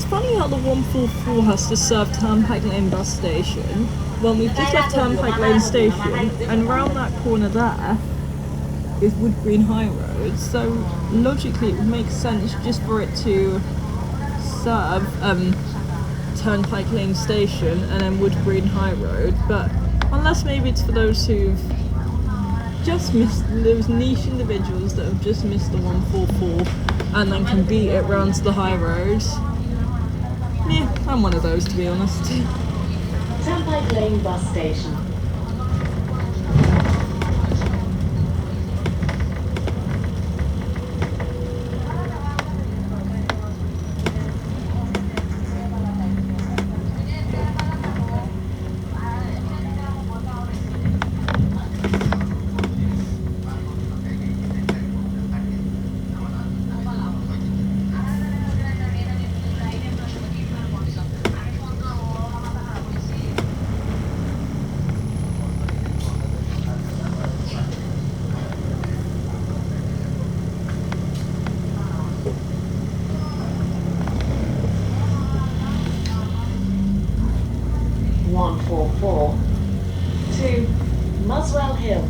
It's funny how the 144 has to serve Turnpike Lane bus station when we've just left Turnpike Lane station, and round that corner there is Wood Green High Road, so logically it would make sense just for it to serve Turnpike Lane station and then Wood Green High Road, but unless maybe it's for those who've just missed, those niche individuals that have just missed the 144 and then can beat it round to the high road. Yeah, I'm one of those, to be honest. Turnpike Lane bus station. To Muswell Hill.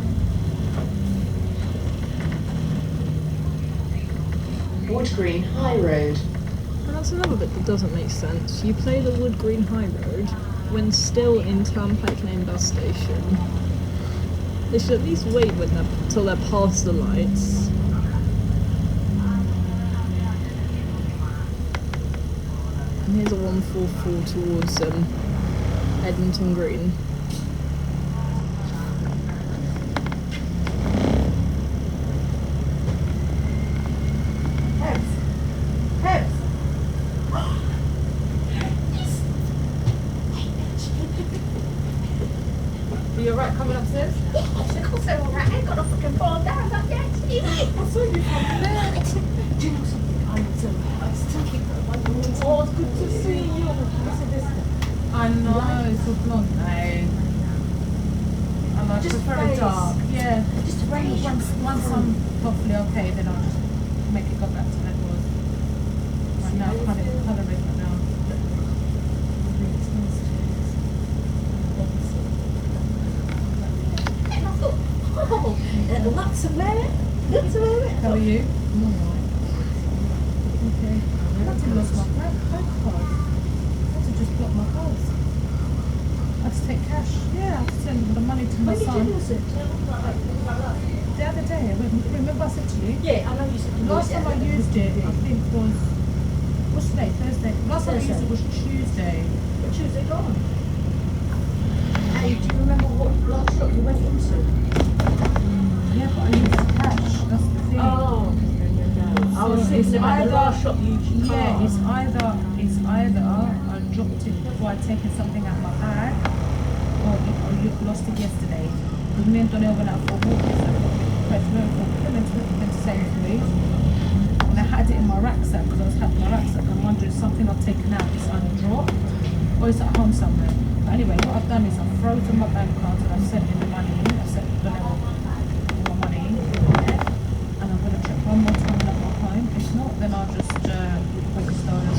Wood Green High Road. And that's another bit that doesn't make sense. You play the Wood Green High Road when still in Turnpike Lane bus station. They should at least wait till they're past the lights. And here's a 144 towards Edmonton Green. Are you alright coming upstairs? Yes, of course I'm alright. I ain't got to fucking fall down like that. I saw you from there. Do you know something? I still keep my voice. Oh, it's good to see you. Listen, listen. I know, it's so blonde. I know, I Just prefer it face. dark. Yeah. Just raise your Once I'm hopefully okay, then I'll just make it go back to how it was. Right now, I'm kind of coloring it now. And I thought, oh, lots of merit. Lots of merit. How are you? I'm alright. Okay. I had to lose my credit card. I had to just block my cards. I had to take cash. Yeah, I had to send the money to my When did son. you lose it? The other day, remember I said to you? Yeah, I know you said you Last time I used it, I think was, what's today? Thursday? Last time I used it was Tuesday. But Tuesday gone. Hey, do you remember what last shop you went into? Yeah, but I used cash. That's the thing. Oh, no. I was thinking about the last shop you used. Yeah, it's either I dropped it before I'd taken something out of my bag, or you lost it yesterday. Because me and Donnell went out for a walk yesterday. To Sainsbury's, and I had it in my rucksack because I was having my rucksack. I'm wondering if something I've taken out is either dropped or it's at home somewhere. But anyway, what I've done is I've frozen my bank cards and I've sent in the money. I sent Donnell my money, and I'm going to check one more time when I go home. If not, then I'll just make a stone and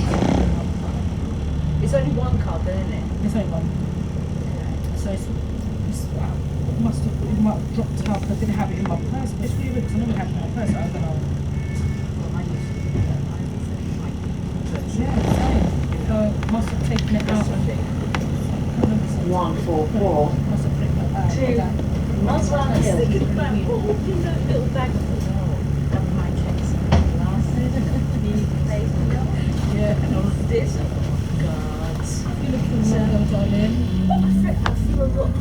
It's only one card then, isn't it? it's only one. So it might have dropped out. I didn't have it in my purse. But it's really weird because I never had it in my purse. I don't know. Yeah, same. So must have taken it out. 144 Must have taken it out. to Muswell Hill. Thinking about in that little bag. Yeah. And all of this. Oh, God. You're looking well, darling. I feel a lot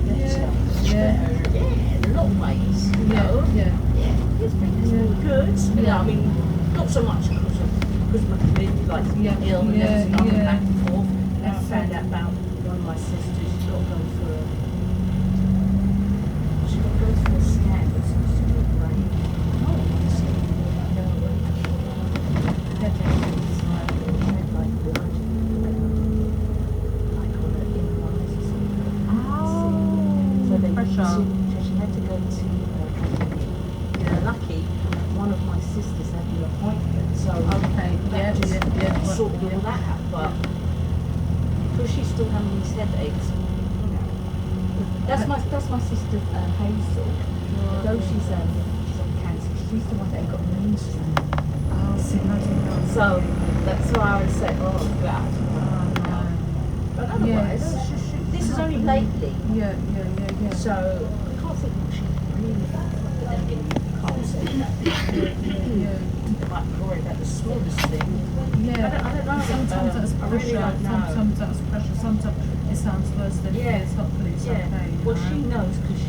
better. Yeah. Yeah, in a lot of ways. You know? Yeah. Yeah, it's been good. Yeah, I mean, not so much because my community likes to get ill and everything. I've been back and forth. And I found out about one of my sisters. She's got to go for a scan, but it's supposed to be a brain. She had to go to lucky one of my sisters had an appointment, so Okay, yeah. sort of all that, but because she's still having these headaches. That's my sister Hazel. Although she's on cancer, she's the one that got mainstream. Oh, see, I didn't know. So that's why I would say, oh God. But otherwise, this is only lately. Yeah. So I can't think what she really thought. But then again, you can't say that. They might worry about the smallest thing. Yeah. I don't know. Sometimes that's I really pressure. don't know. Sometimes that's pressure. Sometimes it sounds worse than it is. Hopefully it's okay. Well, she knows because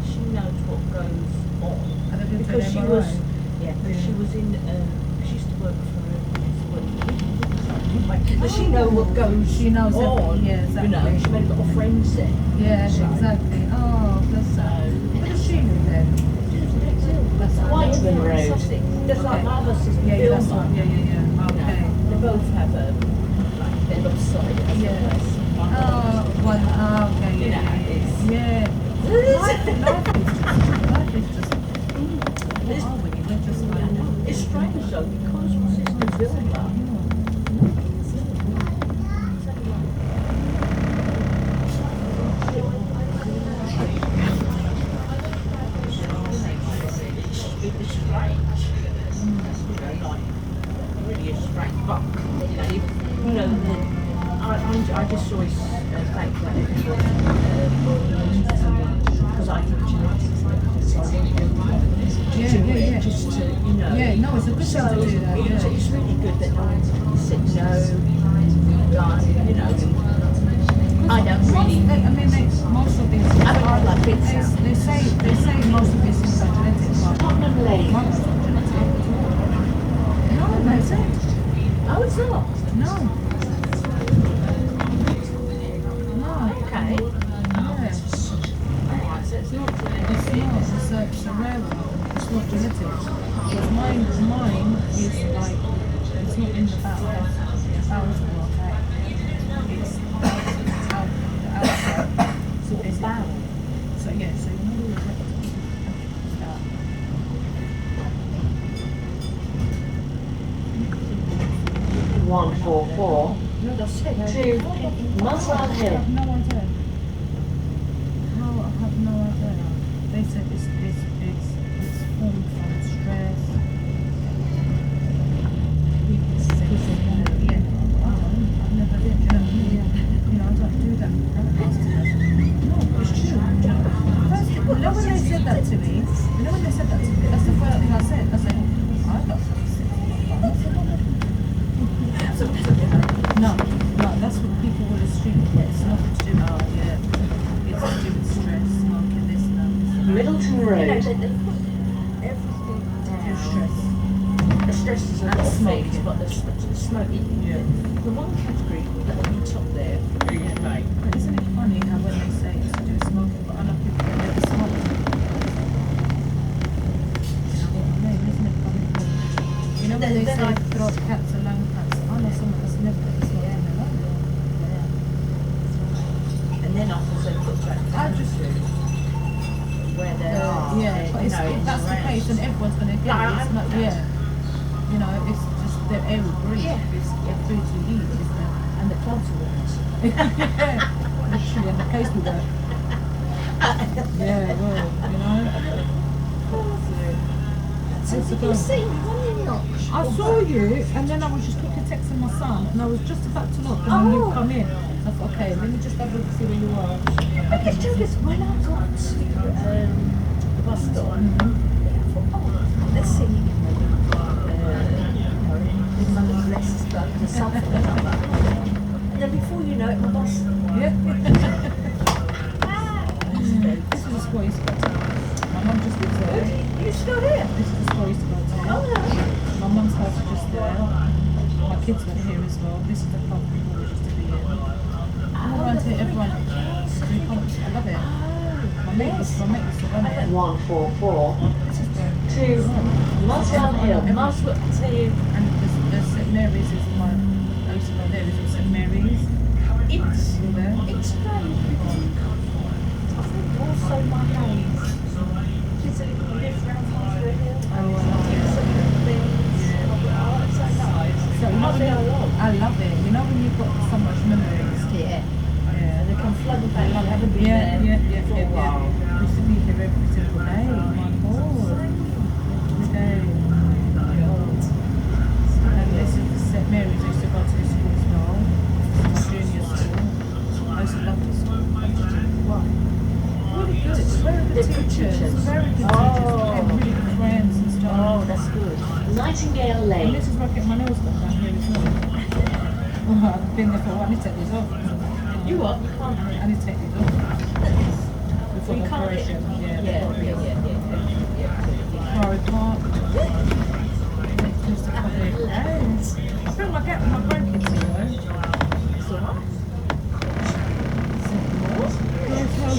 she knows what goes on. And I did Because she MRI. was, she was in, she used to work for but she knows what goes She knows on. everything, yeah, exactly. You know, she made a lot of friends there. Yeah, So- exactly. Oh, bless her. Where does she live then? That's Whiteman Road. Sussex. Just like Okay. my other sister, Yeah, that's Vilma. all. Yeah. Okay. They both have like their little side. Yeah. Oh, one. Oh, okay. You know, Yeah. Life is just. What are we? We're just like. It's strange though because my sister Vilma. It's strange. Really is strange. But, I just always thank that because I think Yeah. just to, Yeah, no, it's a good thing to do that. it's, Yeah. it's really good that no one said no, done, I don't really. I mean, most of these. I don't know, like bits out. They say most of these things are genetic, but Tottenham Lane. most are genetic. No, that's it. Oh, it's not. No. Okay. Yeah. Alright, so it's not It's not. It's a rare one. It's not genetic. Because mine is like, it's not in the bowel. The bowels are okay. It's out the outside. So it's bowel. So yeah, so you know the rectum. 144 No, that's it. to Muswell I Hill. have no idea. How? I have no idea. They said it's formed from stress. Yeah. I've never did. You know, I don't do that. No, it's true. First, you know when they said that to me, that's the first thing I said. I said, I got sick. No, that's what people will assume. It's nothing to do with it's to do with stress, okay, this and that. Middleton They Road. put everything Your down. stress. The stress is a lot of smoking. things, but the smoking. Yeah. The one category that on the top there is right. But isn't it funny how when they say it's to do with smoking, but other people that never smoke? You know what I mean? Isn't it funny? You know when they Then say I- throat cancer, lung cancer, I know someone that's never smoked in their life. And then after they put that I down just- to where they are. Yeah, but you it's, know, if that's the around. case, then everyone's going to get Yeah, it. It's not, I- yeah. You know, it's just the air we breathe. Yeah. It's the foods we eat. It's the, And the plants are ones. literally, and the place we go. Yeah, well, you know. So did you see me when you knocked? I saw you, and then I was just quickly texting my son, and I was just about to knock, and then you come in. I thought, okay, let me just have a look to see where you are. I guess tell this when I got to the bus stop, I thought, oh, let's see. His mother's less stuck to something or other. And then before you know it, my bus. Yeah. This is the school I used to go to. My mum just lives there. You still here? This is the school I used to go to. Oh no. My mum's house is just there. My kids went here as well. This is the pub we always used to be in. All around here, everyone. I love it. My mate used to run it. 144 This is where. to Muswell Hill. Muswell to And the St Mary's is my. I used to go there. Is St Mary's. it's Still there. it's strange because I think also my maid, she's a little lives around Muswell Hill. Oh, I love it. Some little things. Oh, it's so nice. So I've been a lot. I love it. You know when you've got so much memories. Yeah. Yeah. And they come flooding back. You haven't been Yeah, there yeah, for a while. yeah. Used to be here every single day. My God. Every day. God. And this is the St. Mary's. I used to go to the school as well. My junior school. I used to love the school. Wow. Really good. Very good They're good teachers. teachers. Very good teachers. Oh. And really good friends and stuff. Oh, that's good. Nightingale And Lane. this is where I get my nails done down here as well. Oh, I've been there for a while. I need to take these off. You what? You can't. I need to take these off. Before You the can't operation. Yeah.